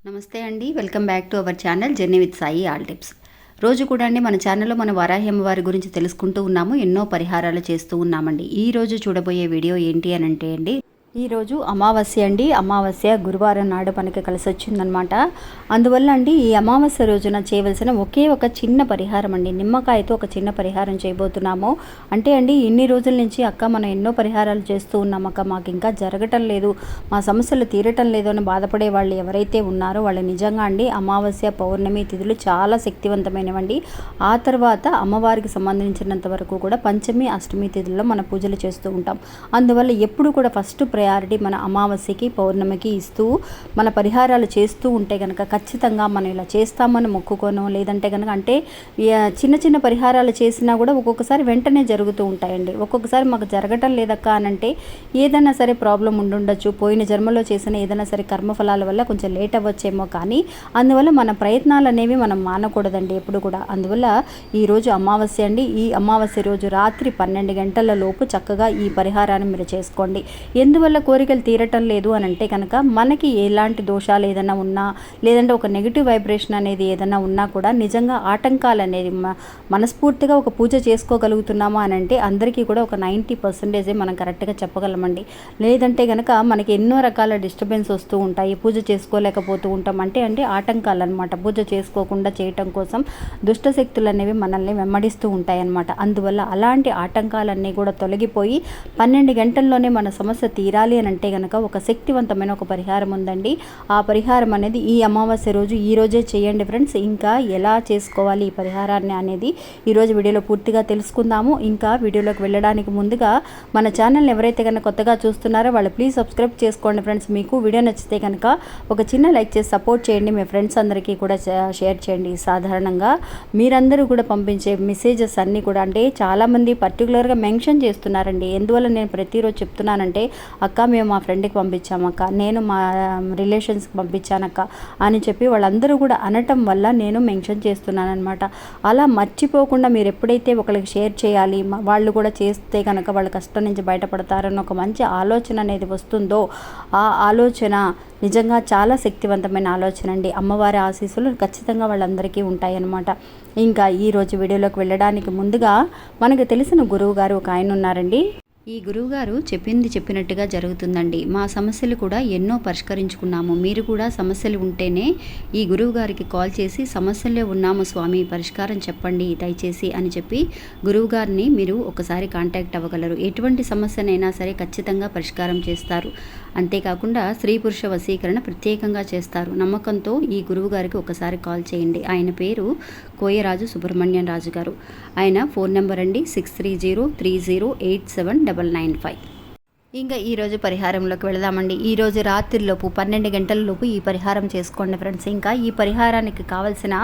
నమస్తే అండి, welcome back to our channel journey with Sai all tips. రోజు కూడా అండి మన ఛానల్లో మన వారాహి అమ్మవారి గురించి తెలుసుకుంటూ ఉన్నాము, ఎన్నో పరిహారాలు చేస్తూ ఉన్నామండి. ఈ రోజు చూడబోయే వీడియో ఏంటి అని అంటే అండి, ఈరోజు అమావాస్య అండి. అమావాస్య గురువారం నాడు మనకి కలిసి వచ్చిందనమాట. అందువల్ల అండి ఈ అమావాస్య రోజున చేయవలసిన ఒకే ఒక చిన్న పరిహారం అండి, నిమ్మకాయతో ఒక చిన్న పరిహారం చేయబోతున్నాము. అంటే అండి ఇన్ని రోజుల నుంచి అక్క మనం ఎన్నో పరిహారాలు చేస్తూ ఉన్నాం అక్క, మాకు ఇంకా జరగటం లేదు, మా సమస్యలు తీరటం లేదు అని బాధపడే వాళ్ళు ఎవరైతే ఉన్నారో వాళ్ళు నిజంగా అండి అమావాస్య పౌర్ణమి తిథులు చాలా శక్తివంతమైనవండి. ఆ తర్వాత అమ్మవారికి సంబంధించినంత వరకు కూడా పంచమి అష్టమి తిథుల్లో మన పూజలు చేస్తూ ఉంటాం. అందువల్ల ఎప్పుడు కూడా ఫస్ట్ ప్రయారిటీ మన అమావాస్యకి పౌర్ణమికి ఇస్తూ మన పరిహారాలు చేస్తూ ఉంటే కనుక ఖచ్చితంగా మనం ఇలా చేస్తామని మొక్కుకోను, లేదంటే కనుక అంటే చిన్న చిన్న పరిహారాలు చేసినా కూడా ఒక్కొక్కసారి వెంటనే జరుగుతూ ఉంటాయండి. ఒక్కొక్కసారి మాకు జరగటం లేదక్క అని అంటే ఏదైనా సరే ప్రాబ్లం ఉండుండొచ్చు, పోయిన జన్మలో చేసిన ఏదైనా సరే కర్మఫలాల వల్ల కొంచెం లేట్ అవ్వచ్చేమో, కానీ అందువల్ల మన ప్రయత్నాలు అనేవి మనం మానకూడదండి ఎప్పుడు కూడా. అందువల్ల ఈరోజు అమావాస్య అండి. ఈ అమావాస్య రోజు రాత్రి 12 గంటల లోపు చక్కగా ఈ పరిహారాన్ని మీరు చేసుకోండి. ఎందువల్ల కోరికలు తీరటం లేదు అని అంటే కనుక మనకి ఎలాంటి దోషాలు ఏదైనా ఉన్నా, లేదంటే ఒక నెగిటివ్ వైబ్రేషన్ అనేది ఏదైనా ఉన్నా కూడా నిజంగా ఆటంకాలు అనేది మనస్ఫూర్తిగా ఒక పూజ చేసుకోగలుగుతున్నామా అని అంటే అందరికీ కూడా ఒక 90% మనం కరెక్ట్గా చెప్పగలమండి. లేదంటే కనుక మనకి ఎన్నో రకాల డిస్టర్బెన్స్ వస్తూ ఉంటాయి, పూజ చేసుకోలేకపోతూ ఉంటాం. అంటే ఆటంకాలు అనమాట. పూజ చేసుకోకుండా చేయటం కోసం దుష్టశక్తులు అనేవి మనల్ని వెంబడిస్తూ ఉంటాయి అన్నమాట. అందువల్ల అలాంటి ఆటంకాలన్నీ కూడా తొలగిపోయి 12 గంటల్లోనే మన సమస్య తీరాలి అని అంటే కనుక ఒక శక్తివంతమైన ఒక పరిహారం ఉందండి. ఆ పరిహారం అనేది ఈ అమావాస్య రోజు ఈ రోజే చేయండి ఫ్రెండ్స్. ఇంకా ఎలా చేసుకోవాలి ఈ పరిహారాన్ని అనేది ఈరోజు వీడియోలో పూర్తిగా తెలుసుకుందాము. ఇంకా వీడియోలోకి వెళ్ళడానికి ముందుగా మన ఛానల్ని ఎవరైతే కనుక కొత్తగా చూస్తున్నారో వాళ్ళు ప్లీజ్ సబ్స్క్రైబ్ చేసుకోండి ఫ్రెండ్స్. మీకు వీడియో నచ్చితే కనుక ఒక చిన్న లైక్ చేసి సపోర్ట్ చేయండి, మీ ఫ్రెండ్స్ అందరికీ కూడా షేర్ చేయండి. సాధారణంగా మీరందరూ కూడా పంపించే మెసేజెస్ అన్నీ కూడా అంటే చాలామంది పర్టికులర్గా మెన్షన్ చేస్తున్నారండి. ఎందువల్ల నేను ప్రతిరోజు చెప్తున్నానంటే అక్క మేము మా ఫ్రెండ్కి పంపించామక్క, నేను మా రిలేషన్స్కి పంపించానక్క అని చెప్పి వాళ్ళందరూ కూడా అనటం వల్ల నేను మెన్షన్ చేస్తున్నాను అనమాట. అలా మర్చిపోకుండా మీరు ఎప్పుడైతే ఒకరికి షేర్ చేయాలి, వాళ్ళు కూడా చేస్తే కనుక వాళ్ళ కష్టం నుంచి బయటపడతారని ఒక మంచి ఆలోచన అనేది వస్తుందో ఆ ఆలోచన నిజంగా చాలా శక్తివంతమైన ఆలోచన అండి. అమ్మవారి ఆశీస్సులు ఖచ్చితంగా వాళ్ళందరికీ ఉంటాయన్నమాట. ఇంకా ఈరోజు వీడియోలోకి వెళ్ళడానికి ముందుగా మనకు తెలిసిన గురువు గారు ఒక ఆయన ఉన్నారండి. ఈ గురువుగారు చెప్పింది చెప్పినట్టుగా జరుగుతుందండి. మా సమస్యలు కూడా ఎన్నో పరిష్కరించుకున్నాము. మీరు కూడా సమస్యలు ఉంటేనే ఈ గురువుగారికి కాల్ చేసి సమస్యల్లో ఉన్నాము స్వామి, పరిష్కారం చెప్పండి దయచేసి అని చెప్పి గురువుగారిని మీరు ఒకసారి కాంటాక్ట్ అవ్వగలరు. ఎటువంటి సమస్యనైనా సరే ఖచ్చితంగా పరిష్కారం చేస్తారు. అంతేకాకుండా స్త్రీ పురుష వశీకరణ ప్రత్యేకంగా చేస్తారు. నమ్మకంతో ఈ గురువుగారికి ఒకసారి కాల్ చేయండి. ఆయన పేరు కోయరాజు సుబ్రహ్మణ్యం రాజు గారు. ఆయన ఫోన్ నెంబర్ అండి 6303087995. ఇంకా ఈరోజు పరిహారంలోకి వెళదామండి. ఈరోజు రాత్రిలోపు 12 గంటల లోపు ఈ పరిహారం చేసుకోండి ఫ్రెండ్స్. ఇంకా ఈ పరిహారానికి కావాల్సిన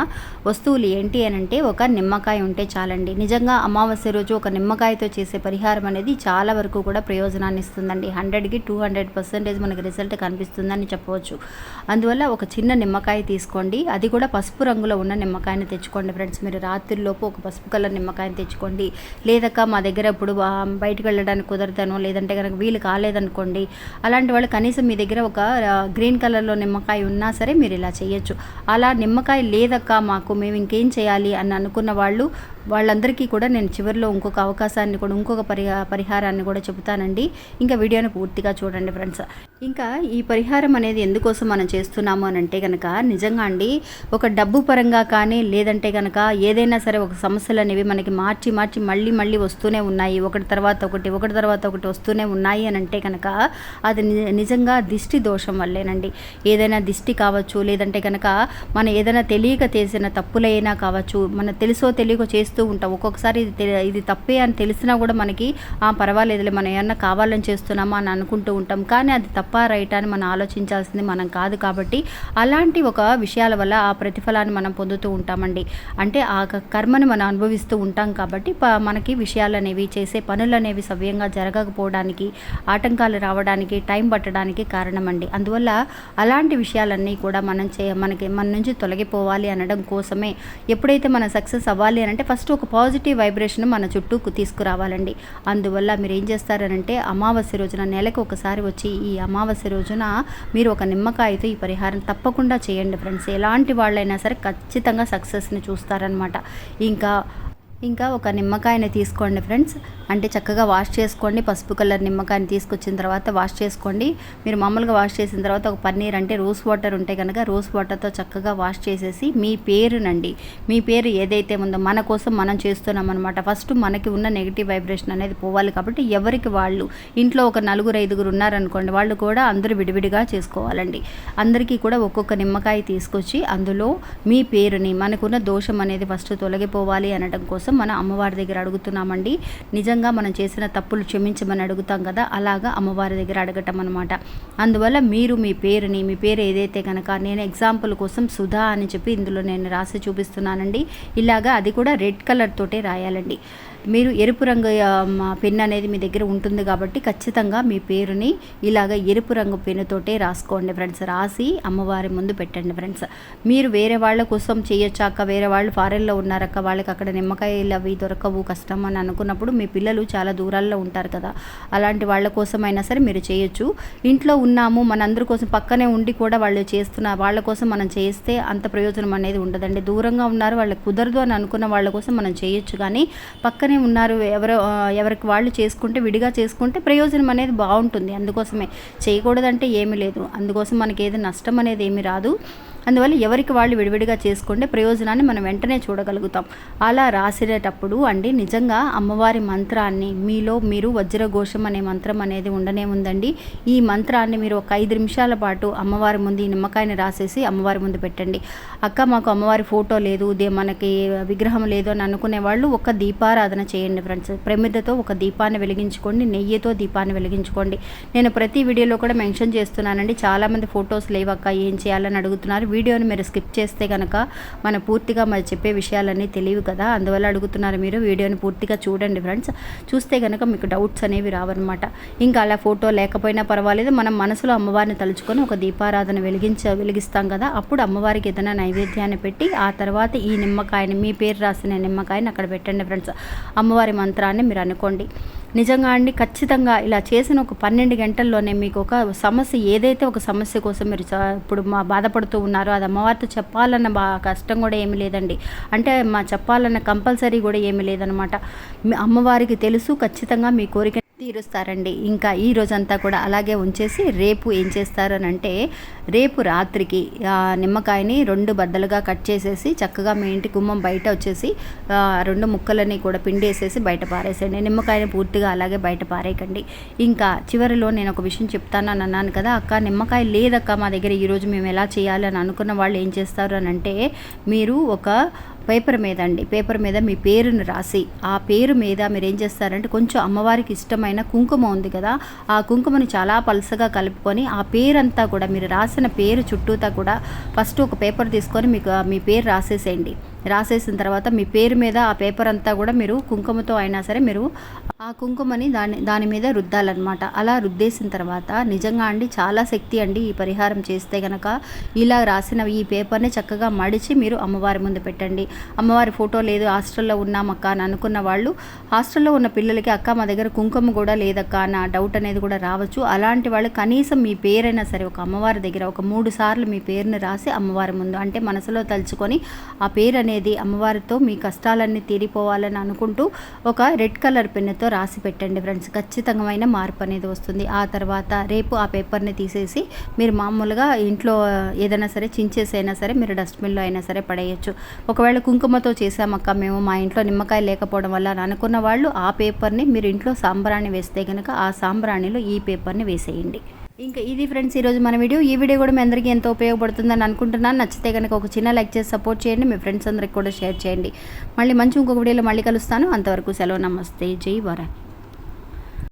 వస్తువులు ఏంటి అని అంటే ఒక నిమ్మకాయ ఉంటే చాలండి. నిజంగా అమావాస్య రోజు ఒక నిమ్మకాయతో చేసే పరిహారం అనేది చాలా వరకు కూడా ప్రయోజనాన్ని ఇస్తుందండి. 100కి 200% మనకి రిజల్ట్ కనిపిస్తుందని చెప్పవచ్చు. అందువల్ల ఒక చిన్న నిమ్మకాయ తీసుకోండి, అది కూడా పసుపు రంగులో ఉన్న నిమ్మకాయని తెచ్చుకోండి ఫ్రెండ్స్. మీరు రాత్రిలోపు ఒక పసుపు కలర్ నిమ్మకాయని తెచ్చుకోండి. లేదక్క మా దగ్గర ఇప్పుడు బయటకు వెళ్ళడానికి కుదరతాను, లేదంటే కనుక వీలు కాలేదనుకోండి, అలాంటి వాళ్ళు కనీసం మీ దగ్గర ఒక గ్రీన్ కలర్లో నిమ్మకాయ ఉన్నా సరే మీరు ఇలా చేయొచ్చు. అలా నిమ్మకాయ లేదక్క మాకు, మేము ఇంకేం చేయాలి అని అనుకున్న వాళ్ళందరికీ కూడా నేను చివరిలో ఇంకొక అవకాశాన్ని కూడా ఇంకొక పరిహారాన్ని కూడా చెబుతానండి. ఇంకా వీడియోని పూర్తిగా చూడండి ఫ్రెండ్స్. ఇంకా ఈ పరిహారం అనేది ఎందుకోసం మనం చేస్తున్నాము అని అంటే కనుక నిజంగా అండి ఒక డబ్బు పరంగా కానీ లేదంటే కనుక ఏదైనా సరే ఒక సమస్యలు అనేవి మనకి మార్చి మళ్ళీ వస్తూనే ఉన్నాయి, ఒకటి తర్వాత ఒకటి వస్తూనే ఉన్నాయి అని అంటే కనుక అది నిజంగా దిష్టి దోషం వల్లేనండి. ఏదైనా దిష్టి కావచ్చు, లేదంటే కనుక మనం ఏదైనా తెలియక చేసిన తప్పులైనా కావచ్చు, మనం తెలుసో తెలియక చేస్తూ ఉంటాం. ఒక్కొక్కసారి ఇది తప్పే అని తెలిసినా కూడా మనకి పర్వాలేదులే మనం ఏమన్నా కావాలని చేస్తున్నామా అని అనుకుంటూ ఉంటాం. కానీ అది తప్పా రైటా అని మనం ఆలోచించాల్సింది మనం కాదు. కాబట్టి అలాంటి ఒక విషయాల వల్ల ఆ ప్రతిఫలాన్ని మనం పొందుతూ ఉంటామండి. అంటే ఆ కర్మని మనం అనుభవిస్తూ ఉంటాం. కాబట్టి మనకి విషయాలు అనేవి చేసే పనులు అనేవి సవ్యంగా జరగకపోవడానికి ఆటంకాలు రావడానికి, టైం పట్టడానికి కారణం అండి. అందువల్ల అలాంటి విషయాలన్నీ కూడా మన నుంచి తొలగిపోవాలి అనడం కోసమే ఎప్పుడైతే మన సక్సెస్ అవ్వాలి అని అంటే ఫస్ట్ ఒక పాజిటివ్ వైబ్రేషన్ మన చుట్టూ తీసుకురావాలండి. అందువల్ల మీరు ఏం చేస్తారనంటే అమావాస్య రోజున నెలకు ఒకసారి వచ్చి ఈ అమావాస్య రోజున మీరు ఒక నిమ్మకాయతో ఈ పరిహారం తప్పకుండా చేయండి ఫ్రెండ్స్. ఎలాంటి వాళ్ళైనా సరే ఖచ్చితంగా సక్సెస్ని చూస్తారనమాట. ఇంకా ఒక నిమ్మకాయని తీసుకోండి ఫ్రెండ్స్. అంటే చక్కగా వాష్ చేసుకోండి. పసుపు కలర్ నిమ్మకాయని తీసుకొచ్చిన తర్వాత వాష్ చేసుకోండి. మీరు మామూలుగా వాష్ చేసిన తర్వాత ఒక పన్నీర్ అంటే రోజ్ వాటర్ ఉంటే కనుక రోజ్ వాటర్తో చక్కగా వాష్ చేసేసి మీ పేరునండి, మీ పేరు ఏదైతే ఉందో మన కోసం మనం చేస్తున్నాం అనమాట. ఫస్ట్ మనకి ఉన్న నెగిటివ్ వైబ్రేషన్ అనేది పోవాలి కాబట్టి ఎవరికి వాళ్ళు ఇంట్లో ఒక 4-5 ఉన్నారనుకోండి, వాళ్ళు కూడా అందరూ విడివిడిగా చేసుకోవాలండి. అందరికీ కూడా ఒక్కొక్క నిమ్మకాయ తీసుకొచ్చి అందులో మీ పేరుని, మనకున్న దోషం అనేది ఫస్ట్ తొలగిపోవాలి అనడం కోసం మన అమ్మవారి దగ్గర అడుగుతున్నామండి. నిజంగా మనం చేసిన తప్పులు క్షమించమని అడుగుతాం కదా, అలాగా అమ్మవారి దగ్గర అడగటం అనమాట. అందువల్ల మీరు మీ పేరు ఏదైతే కనుక, నేను ఎగ్జాంపుల్ కోసం సుధా అని చెప్పి ఇందులో నేను రాసి చూపిస్తున్నానండి. ఇలాగా అది కూడా రెడ్ కలర్ తోటే రాయాలండి. మీరు ఎరుపు రంగు పెన్ అనేది మీ దగ్గర ఉంటుంది కాబట్టి ఖచ్చితంగా మీ పేరుని ఇలాగ ఎరుపు రంగు పెన్నుతోటే రాసుకోండి ఫ్రెండ్స్. రాసి అమ్మవారి ముందు పెట్టండి ఫ్రెండ్స్. మీరు వేరే వాళ్ళ కోసం చేయొచ్చాక, వేరే వాళ్ళు ఫారెన్లో ఉన్నారక్క, వాళ్ళకి అక్కడ నిమ్మకాయలు అవి దొరకవు, కష్టం అని అనుకున్నప్పుడు మీ పిల్లలు చాలా దూరాల్లో ఉంటారు కదా, అలాంటి వాళ్ళ కోసమైనా సరే మీరు చేయొచ్చు. ఇంట్లో ఉన్నాము మనందరి కోసం పక్కనే ఉండి కూడా వాళ్ళు చేస్తున్న వాళ్ళ కోసం మనం చేస్తే అంత ప్రయోజనం అనేది ఉండదండి. దూరంగా ఉన్నారు, వాళ్ళకి కుదరదు అని అనుకున్న వాళ్ళ కోసం మనం చేయొచ్చు. కానీ పక్కనే ఉన్నారు ఎవరికి వాళ్ళు చేసుకుంటే, విడిగా చేసుకుంటే ప్రయోజనం అనేది బాగుంటుంది. అందుకోసమే చేయకూడదంటే ఏమీ లేదు. అందుకోసం మనకి ఏది నష్టం అనేది ఏమీ రాదు. అందువల్ల ఎవరికి వాళ్ళు విడివిడిగా చేసుకుంటే ప్రయోజనాన్ని మనం వెంటనే చూడగలుగుతాం. అలా రాసేటప్పుడు అండి నిజంగా అమ్మవారి మంత్రాన్ని మీలో మీరు వజ్రఘోషం అనే మంత్రం అనేది ఉండనే ఉందండి. ఈ మంత్రాన్ని మీరు ఒక 5 నిమిషాల పాటు అమ్మవారి ముందు ఈ నిమ్మకాయని రాసేసి అమ్మవారి ముందు పెట్టండి. అక్క మాకు అమ్మవారి ఫోటో లేదు, మనకి విగ్రహం లేదు అని అనుకునే వాళ్ళు ఒక దీపారాధన చేయండి ఫ్రెండ్స్. ప్రమిదతో ఒక దీపాన్ని వెలిగించుకోండి, నెయ్యితో దీపాన్ని వెలిగించుకోండి. నేను ప్రతి వీడియోలో కూడా మెన్షన్ చేస్తున్నానండి. చాలామంది ఫొటోస్ లేవక్క ఏం చేయాలని అడుగుతున్నారు. వీడియోని మీరు స్కిప్ చేస్తే కనుక మన పూర్తిగా మరి చెప్పే విషయాలన్నీ తెలియవు కదా, అందువల్ల అడుగుతున్నారు. మీరు వీడియోని పూర్తిగా చూడండి ఫ్రెండ్స్. చూస్తే కనుక మీకు డౌట్స్ అనేవి రావన్నమాట. ఇంకా అలా ఫోటో లేకపోయినా పర్వాలేదు, మనం మనసులో అమ్మవారిని తలుచుకొని ఒక దీపారాధన వెలిగిస్తాం కదా, అప్పుడు అమ్మవారికి ఏదైనా నైవేద్యాన్ని పెట్టి ఆ తర్వాత ఈ నిమ్మకాయని, మీ పేరు రాసిన నిమ్మకాయని అక్కడ పెట్టండి ఫ్రెండ్స్. అమ్మవారి మంత్రాన్ని మీరు అనుకోండి. నిజంగా అండి ఖచ్చితంగా ఇలా చేసిన ఒక 12 గంటల్లోనే మీకు ఒక సమస్య, ఏదైతే ఒక సమస్య కోసం మీరు ఇప్పుడు బాధపడుతూ ఉన్నారో అది అమ్మవారితో చెప్పాలన్న కష్టం కూడా ఏమీ లేదండి. అంటే చెప్పాలన్న కంపల్సరీ కూడా ఏమీ లేదనమాట. అమ్మవారికి తెలుసు, ఖచ్చితంగా మీ కోరిక తీరుస్తారండి. ఇంకా ఈ రోజంతా కూడా అలాగే ఉంచేసి రేపు ఏం చేస్తారు అని అంటే, రేపు రాత్రికి నిమ్మకాయని 2 బద్దలుగా కట్ చేసేసి చక్కగా మీ ఇంటి గుమ్మం బయట వచ్చేసి 2 ముక్కలని కూడా పిండేసేసి బయట పారేసేయండి. నిమ్మకాయని పూర్తిగా అలాగే బయట పారేయకండి. ఇంకా చివరిలో నేను ఒక విషయం చెప్తానని అన్నాను కదా, అక్క నిమ్మకాయ లేదక్క మా దగ్గర, ఈరోజు మేము ఎలా చేయాలి అని అనుకున్న వాళ్ళు ఏం చేస్తారు అని అంటే, మీరు ఒక పేపర్ మీద మీ పేరును రాసి ఆ పేరు మీద మీరు ఏం చేస్తారంటే కొంచెం అమ్మవారికి ఇష్టమైన కుంకుమ ఉంది కదా, ఆ కుంకుమని చాలా పలసగా కలుపుకొని ఆ పేరంతా కూడా మీరు రాసిన పేరు చుట్టూతా కూడా ఫస్ట్ ఒక పేపర్ తీసుకొని మీకు మీ పేరు రాసేసేయండి. రాసేసిన తర్వాత మీ పేరు మీద ఆ పేపర్ అంతా కూడా మీరు కుంకుమతో అయినా సరే మీరు ఆ కుంకుమని దాని మీద రుద్దాలన్నమాట. అలా రుద్దేసిన తర్వాత నిజంగా అండి చాలా శక్తి అండి ఈ పరిహారం చేస్తే కనుక. ఇలా రాసిన ఈ పేపర్ని చక్కగా మడిచి మీరు అమ్మవారి ముందు పెట్టండి. అమ్మవారి ఫోటో లేదు, హాస్టల్లో ఉన్నామక్క అని అనుకున్న వాళ్ళు, హాస్టల్లో ఉన్న పిల్లలకి అక్క మా దగ్గర కుంకుమ కూడా లేదక్క అన్న డౌట్ అనేది కూడా రావచ్చు. అలాంటి వాళ్ళు కనీసం మీ పేరైనా సరే ఒక అమ్మవారి దగ్గర ఒక 3 సార్లు మీ పేరుని రాసి అమ్మవారి ముందు అంటే మనసులో తలుచుకొని ఆ పేరు అనేది అమ్మవారితో మీ కష్టాలన్నీ తీరిపోవాలని అనుకుంటూ ఒక రెడ్ కలర్ పెన్నుతో రాసి పెట్టండి ఫ్రెండ్స్. ఖచ్చితమైన మార్పు అనేది వస్తుంది. ఆ తర్వాత రేపు ఆ పేపర్ని తీసేసి మీరు మామూలుగా ఇంట్లో ఏదైనా సరే చించేసైనా సరే మీరు డస్ట్బిన్లో అయినా సరే పడేయచ్చు. ఒకవేళ కుంకుమతో చేసామక్క మేము మా ఇంట్లో నిమ్మకాయ లేకపోవడం వల్ల అని అనుకున్న వాళ్ళు ఆ పేపర్ని మీరు ఇంట్లో సాంబ్రాణి వేస్తే కనుక ఆ సాంబ్రాణిలో ఈ పేపర్ని వేసేయండి. ఇంకా ఇది ఫ్రెండ్స్ ఈరోజు మన వీడియో. ఈ వీడియో కూడా మీ అందరికీ ఎంతో ఉపయోగపడుతుందని అనుకుంటున్నాను. నచ్చితే కనుక ఒక చిన్న లైక్ చేసి సపోర్ట్ చేయండి. మీ ఫ్రెండ్స్ అందరికి కూడా షేర్ చేయండి. మళ్ళీ ఇంకొక వీడియోలో మళ్ళీ కలుస్తాను. అంతవరకు సెలవు. నమస్తే. జై వరా.